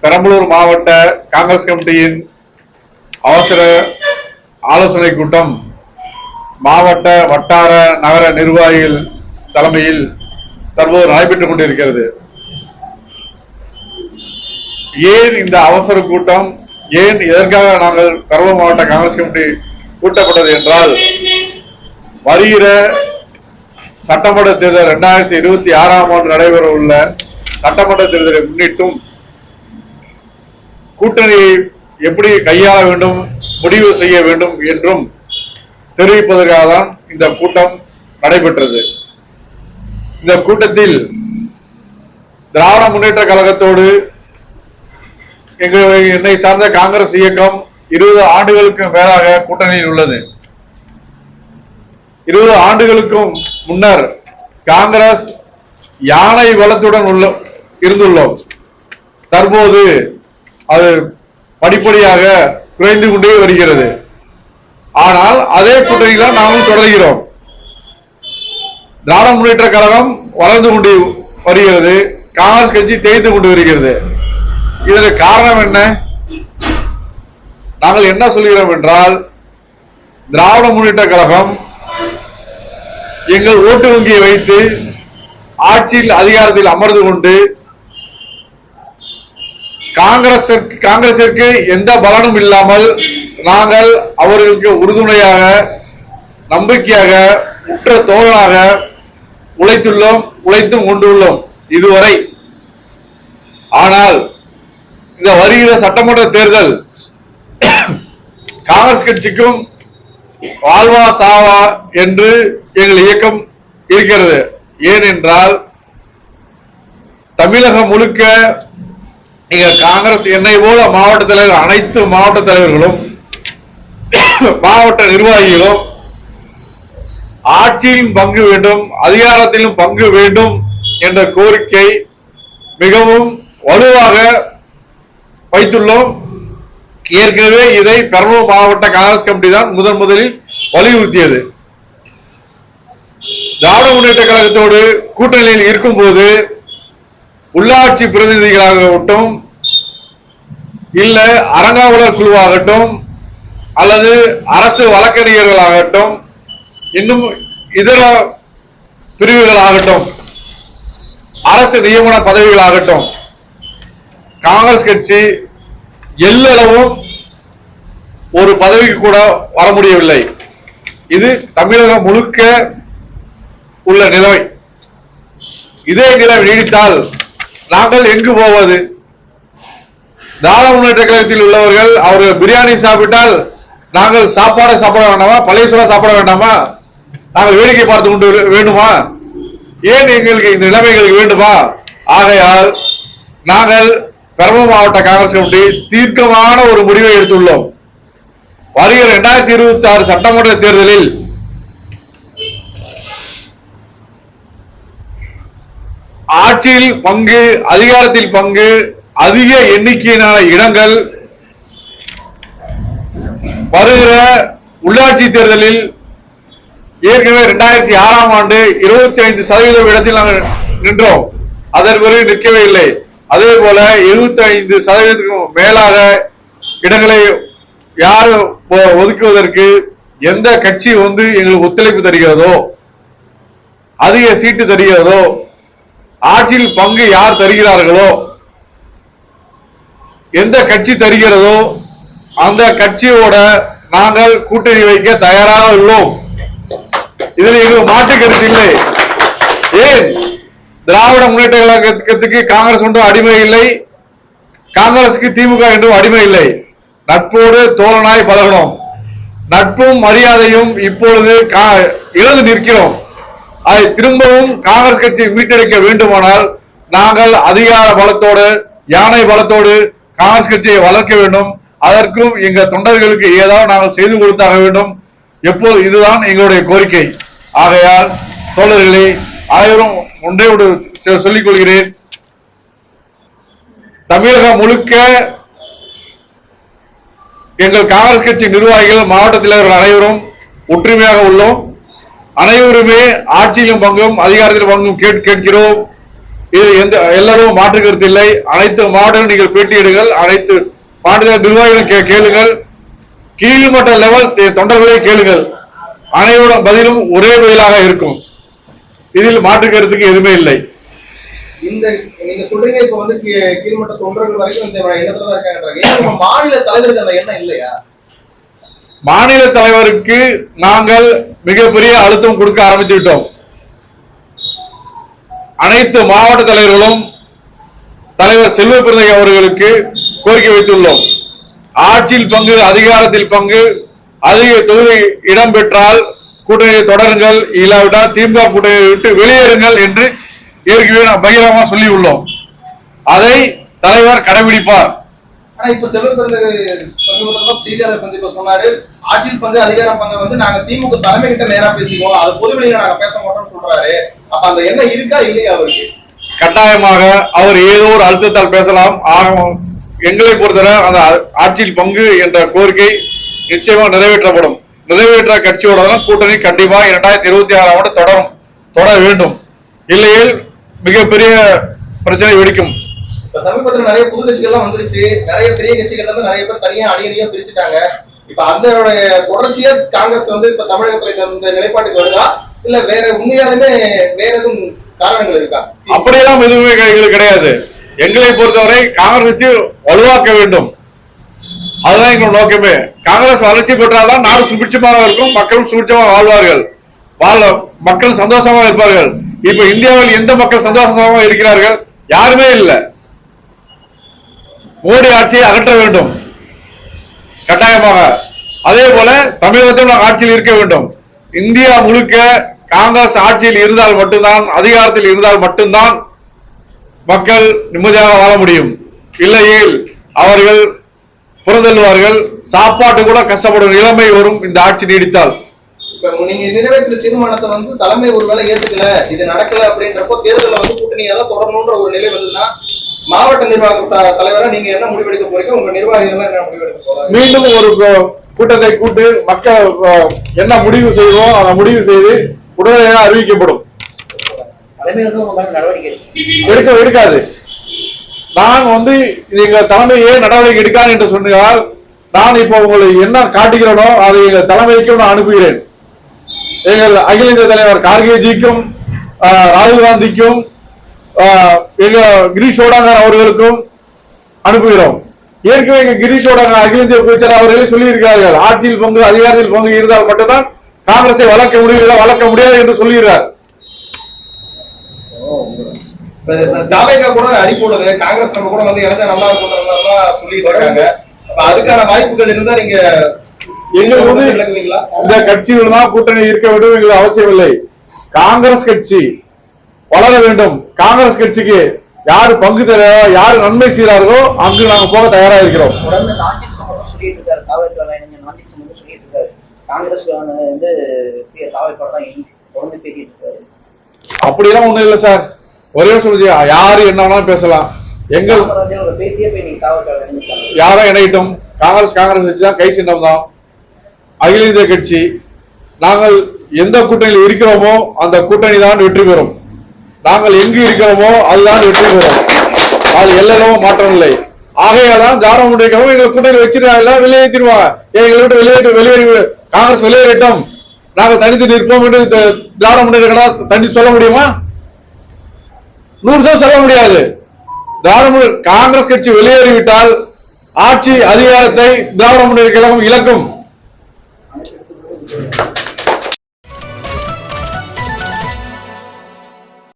பெரம்பலூர் மாவட்ட காங்கிரஸ் கமிட்டியின் அவசர ஆலோசனை கூட்டம் மாவட்ட வட்டார நகர நிர்வாகிகள் தலைமையில் தற்போது நடைபெற்றுக் கொண்டிருக்கிறது. ஏன் இந்த அவசர கூட்டம், ஏன் எதற்காக நாங்கள் பெரம்பலூர் மாவட்ட காங்கிரஸ் கமிட்டி கூட்டப்பட்டது என்றால், வருகிற சட்டமன்ற தேர்தல் 2026ஆம் ஆண்டு நடைபெற உள்ள சட்டமன்ற தேர்தலை முன்னிட்டும் கூட்டணியை எப்படி கையாள வேண்டும், முடிவு செய்ய வேண்டும் என்றும் தெரிவிப்பதற்காக தான் இந்த கூட்டம் நடைபெற்றது. இந்த கூட்டத்தில் திராவிட முன்னேற்ற கழகத்தோடு என்னை சார்ந்த காங்கிரஸ் இயக்கம் 20 ஆண்டுகளுக்கு மேலாக கூட்டணியில் உள்ளது. 20 ஆண்டுகளுக்கும் முன்னர் காங்கிரஸ் யானை பலத்துடன் இருந்துள்ளோம். தற்போது அது படிப்படியாக குறைந்து கொண்டே வருகிறது. ஆனால் அதே கூட்டணியில் நாமும் தொடர்கிறோம். திராவிட முன்னேற்ற கழகம் வளர்ந்து கொண்டு வருகிறது, காங்கிரஸ் கட்சி தேய்த்து கொண்டு வருகிறது. இதற்கு காரணம் என்ன? நாங்கள் என்ன சொல்கிறோம் என்றால், திராவிட முன்னேற்ற கழகம் எங்கள் ஓட்டு வங்கியை வைத்து ஆட்சியில் அதிகாரத்தில் அமர்ந்து கொண்டு காங்கிரசிற்கு எந்த பலனும் இல்லாமல் நாங்கள் அவர்களுக்கு உறுதுணையாக, நம்பிக்கையாக, உற்ற தோழனாக உழைத்தும் கொண்டுள்ளோம் இதுவரை. ஆனால் இந்த வருகிற சட்டமன்ற தேர்தல் காங்கிரஸ் கட்சிக்கும் வாழ்வா சாவா என்று எங்கள் இயக்கம் இருக்கிறது. ஏனென்றால் தமிழகம் முழுக்க காங்கிரஸ் என்னை போல மாவட்ட தலைவர், அனைத்து மாவட்ட தலைவர்களும் மாவட்ட நிர்வாகிகளும் ஆட்சியிலும் பங்கு வேண்டும், அதிகாரத்திலும் பங்கு வேண்டும் என்ற கோரிக்கை மிகவும் வலுவாக வைத்துள்ளோம். ஏற்கனவே இதை பெரம்பலூர் மாவட்ட காங்கிரஸ் கமிட்டி தான் முதலில் வலியுறுத்தியது. திராவிட முன்னேற்ற கழகத்தோடு கூட்டணியில் இருக்கும் போது உள்ளாட்சி பிரதிநிதிகளாகட்டும், இல்ல அறங்காவலர் குழுவாகட்டும், அல்லது அரசு வழக்கறிஞர்களாகட்டும், இன்னும் இதர பிரிவுகளாகட்டும், அரசு நியமன பதவிகளாகட்டும், காங்கிரஸ் கட்சி எல்லளவும் ஒரு பதவிக்கு கூட வர முடியவில்லை. இது தமிழகம் முழுக்க உள்ள நிலைமை. இதே நிலை நீடித்தால் நாங்கள் எங்கு போவது? திராவிட முன்னேற்ற கழகத்தில் உள்ளவர்கள் அவர்கள் பிரியாணி சாப்பிட்டால் நாங்கள் சாப்பாடு சாப்பிட வேண்டாமா? பழைய சோறு சாப்பிட வேண்டாமா? நாங்கள் வேடிக்கை பார்த்து கொண்டு வேண்டுமா? ஏன் எங்களுக்கு இந்த நிலைமைகள் வேண்டுமா? ஆகையால் நாங்கள் பெரம்பலூர் மாவட்ட காங்கிரஸ் கமிட்டி தீர்க்கமான ஒரு முடிவை எடுத்துள்ளோம். வருகிற 2026 சட்டமன்ற தேர்தலில் ஆட்சியில் பங்கு, அதிகாரத்தில் பங்கு, அதிக எண்ணிக்கையிலான இடங்கள் வருகிற உள்ளாட்சி தேர்தலில் ஏற்கனவே 2006ஆம் ஆண்டு 25% இடத்தில் நாங்கள் நின்றோம். அதற்கு பிறகு நிற்கவே இல்லை. அதே போல 75% மேலாக இடங்களை யார் ஒதுக்குவதற்கு எந்த கட்சி எங்களுக்கு ஒத்துழைப்பு தருகிறதோ, அதிக சீட்டு தருகிறதோ, ஆட்சியில் பங்கு யார் தருகிறார்களோ, எந்த கட்சி தருகிறதோ அந்த கட்சியோட நாங்கள் கூட்டணி வைக்க தயாராக உள்ளோம். இதில் எங்களுக்கு மாற்று கருத்து இல்லை. ஏன்? திராவிட முன்னேற்ற கழகத்துக்கு காங்கிரஸ் ஒன்றும் அடிமை இல்லை, காங்கிரசுக்கு திமுக என்றும் அடிமை இல்லை. நட்போடு தோழனாய் பழகணும். நட்பும் மரியாதையும் இப்பொழுது இழந்து நிற்கிறோம். அதை திரும்பவும் காங்கிரஸ் கட்சி மீட்டெடுக்க வேண்டுமானால் நாங்கள் அதிகார பலத்தோடு, யானை பலத்தோடு காங்கிரஸ் கட்சியை வளர்க்க வேண்டும். அதற்கும் எங்கள் தொண்டர்களுக்கு ஏதாவது நாங்கள் செய்து கொடுத்தாக வேண்டும். எப்போது இதுதான் எங்களுடைய கோரிக்கை. ஆகையால் தோழர்களே, அனைவரும் ஒன்றே சொல்லிக் கொள்கிறேன், தமிழகம் முழுக்க எங்கள் காங்கிரஸ் கட்சி நிர்வாகிகள், மாவட்ட தலைவர்கள் அனைவரும் ஒற்றுமையாக உள்ளோம். அனைவருமே ஆட்சியிலும் பங்கும் அதிகாரத்திலும் பங்கும் கேட்கிறோம். இது எல்லாரும் மாற்று கருத்து இல்லை. அனைத்து மாவட்டங்களும் நீங்கள் பேட்டியிடுங்கள், அனைத்து மாநில நிர்வாகிகளும் கேளுங்கள், கீழ்மட்ட லெவல் தொண்டர்களை கேளுங்கள், அனைவரோட பதிலும் ஒரே பதிலாக இருக்கும். இதில் மாற்று கருத்துக்கு எதுவுமே இல்லை. இந்த நீங்க சொல்றீங்க இப்ப வந்து கீழ்மட்ட தொண்டர்கள் வரைக்கும் இந்த எண்ணத்துல தான் இருக்காங்க. மாநில தலைவருக்கு அந்த எண்ணம் இல்லையா? மாநில தலைவருக்கு நாங்கள் மிகப்பெரிய அழுத்தம் கொடுக்க ஆரம்பித்து விட்டோம். அனைத்து மாவட்ட தலைவர்களும் தலைவர் செல்வ பிறந்தகை அவர்களுக்கு கோரிக்கை வைத்துள்ளோம். ஆட்சியில் பங்கு, அதிகாரத்தில் பங்கு, அதிக தொகுதி இடம் பெற்றால் கூட்டணியை தொடருங்கள், இல்லாவிட்டால் திமுக கூட்டணியை விட்டு வெளியேறுங்கள் என்று ஏற்கனவே நாம் பகிரங்கமாக சொல்லி உள்ளோம். அதை தலைவர் கடைபிடிப்பார். ஆனா இப்ப செல்வ பிறந்தகை சமீபத்தில் செய்தியாளர் சந்திப்பு சொன்னாரு, ஆட்சியில் பங்கு அதிகார பங்கு வந்து நாங்க திமுக தலைமை கிட்ட நேரா பேசிக்குவோம், அது பொதுவெளியில நாங்க பேச மாட்டோம்னு சொல்றாரு. அப்ப அந்த எண்ணம் இருக்கா இல்லையா அவருக்கு? கட்டாயமாக அவர் ஏதோ ஒரு அழுத்தத்தால் பேசலாம். எங்களை பொறுத்தவரை அந்த ஆட்சியில் பங்கு என்ற கோரிக்கை நிச்சயமாக நிறைவேற்றப்படும். நிறைவேற்ற கட்சியோட கூட்டணி கண்டிப்பாக 2026 ஆண்டு தொடர வேண்டும். இல்லையில் மிகப்பெரிய பிரச்சனை வெடிக்கும். சமீபத்தில் நிறைய புது கட்சிகள்லாம் வந்துருச்சு, நிறைய பெரிய கட்சிகள்ல இருந்து நிறைய பேர் தனியா அணியணியா பிரிச்சுட்டாங்க. இப்ப அதனுடைய தொடர்ச்சியா காங்கிரஸ் வந்து இப்ப தமிழகத்துல இந்த நிலைப்பாட்டுக்கு வருதா, இல்ல வேற உண்மையாலுமே வேற எதுவும் காரணங்கள் இருக்கா? அப்படியெல்லாம் எதுவுமே கிடையாது. எங்களை பொறுத்தவரை காங்கிரஸ் வலுவாக்க வேண்டும், அதுதான் எங்களோட நோக்கமே. காங்கிரஸ் வளர்ச்சி பெற்றால்தான் நாடு சுபிட்சமாக இருக்கும், மக்களும் சுபிட்சமாக வாழ்வார்கள், மக்கள் சந்தோஷமாக இருப்பார்கள். இப்ப இந்தியாவில் எந்த மக்கள் சந்தோஷமாக இருக்கிறார்கள்? யாருமே இல்லை. மோடி ஆட்சியை அகற்ற வேண்டும் கட்டாயமாக. அதே போல தமிழகத்தில் ஆட்சியில் இருக்க வேண்டும். இந்தியா முழுக்க காங்கிரஸ் ஆட்சியில் இருந்தால் மட்டும்தான், அதிகாரத்தில் இருந்தால் மட்டும்தான் மக்கள் நிம்மதியாக வாழ முடியும். இல்லையில் அவர்கள் புறந்தள்ளுவார்கள், சாப்பாட்டு கூட கஷ்டப்படும் நிலைமை வரும் இந்த ஆட்சி நீடித்தால். இப்ப நீங்க நிறைவேற்ற தீர்மானத்தை வந்து தலைமை ஒருவேளை ஏத்துக்கல, இது நடக்கல அப்படின்றப்போ தேர்தலில் வந்து கூட்டணியை தான் தொடரணும்ன்ற ஒரு நிலை வந்ததுன்னா மாவட்ட நிர்வாக தலைவரா நீங்க என்ன முடிவெடுக்க போறீங்க? உங்க நிர்வாகிகள் என்ன முடிவெடுக்க போறாங்க? மீண்டும் ஒரு கூட்டத்தை கூட்டு மக்கள் என்ன முடிவு செய்வோம் அதை முடிவு செய்து உடனடியாக அறிவிக்கப்படும். எடுக்காது. நான் வந்து எங்க தலைமையே நடவடிக்கை எடுக்காது என்று சொன்னால், நான் இப்ப உங்களுக்கு என்ன காட்டுகிறேனோ அதை எங்க தலைமைக்கும் நான் அனுப்புகிறேன். எங்கள் அகில இந்திய தலைவர் கார்கேஜிக்கும் ராகுல் காந்திக்கும் எங்க கிரீஷ் ஓடாங்கர் அவர்களுக்கும் அனுப்புகிறோம். ஏற்கனவே எங்க கிரீஷ் ஓடாங்கர் அகில இந்திய பொதுச்செயலாளர் அவர்களே சொல்லி இருக்கிறார்கள், ஆட்சியில் பங்கு அதிகாரத்தில் பங்கு இருந்தால் மட்டும்தான் காங்கிரஸை வளர்க்க முடியும், வளர்க்க முடியாது என்று சொல்லுகிறார். தாவேகா கூட அடி போடுது, காங்கிரஸ் நம்ம கூட வந்து இணைஞ்சா நல்லா இருக்கும் சொல்லிட்டு இருக்காங்க. அதுக்கான வாய்ப்புகள் இருந்தா நீங்க எங்களுக்கு வந்து இந்த கட்சிகள் தான் கூட்டணி இருக்க வேண்டும் எங்களுக்கு அவசியம் இல்லை. காங்கிரஸ் கட்சி வளர வேண்டும். காங்கிரஸ் கட்சிக்கு யாரு பங்கு தர, யாரு நன்மை செய்யறார்களோ அங்கு நாங்க போக தயாரா இருக்கிறோம். அப்படியெல்லாம் ஒண்ணும் இல்லை சார். ஒரே சொல்லுச்சு, யாரு என்ன பேசலாம். எங்கள் யாரும் இணையிட்டும். காங்கிரஸ் கட்சி தான், கை சின்னம் தான். அகில இந்திய கட்சி நாங்கள் எந்த கூட்டணியில் இருக்கிறோமோ அந்த கூட்டணி தான் வெற்றி பெறும். நாங்கள் எங்கு இருக்கிறோமோ அதுதான் வெற்றி பெறும். அது எல்லாம் மாற்றம் இல்லை. ஆகையாதான் திராவிட முன்னேற்ற கழகம் எங்க கூட்டணி வச்சிருக்காங்க, வெளியேற்றிடுவாங்க. எங்களை விட்டு வெளியேறி காங்கிரஸ் வெளியேறிட்டோம், நாங்கள் தனித்து நிற்போம் என்று திராவிட முன்னேற்ற கழகம் தனித்து சொல்ல முடியுமா? 100% சொல்ல முடியாது. காங்கிரஸ் கட்சி வெளியேறிவிட்டால் ஆட்சி அதிகாரத்தை திராவிட முன்னேற்ற கழகம் இழக்கும்.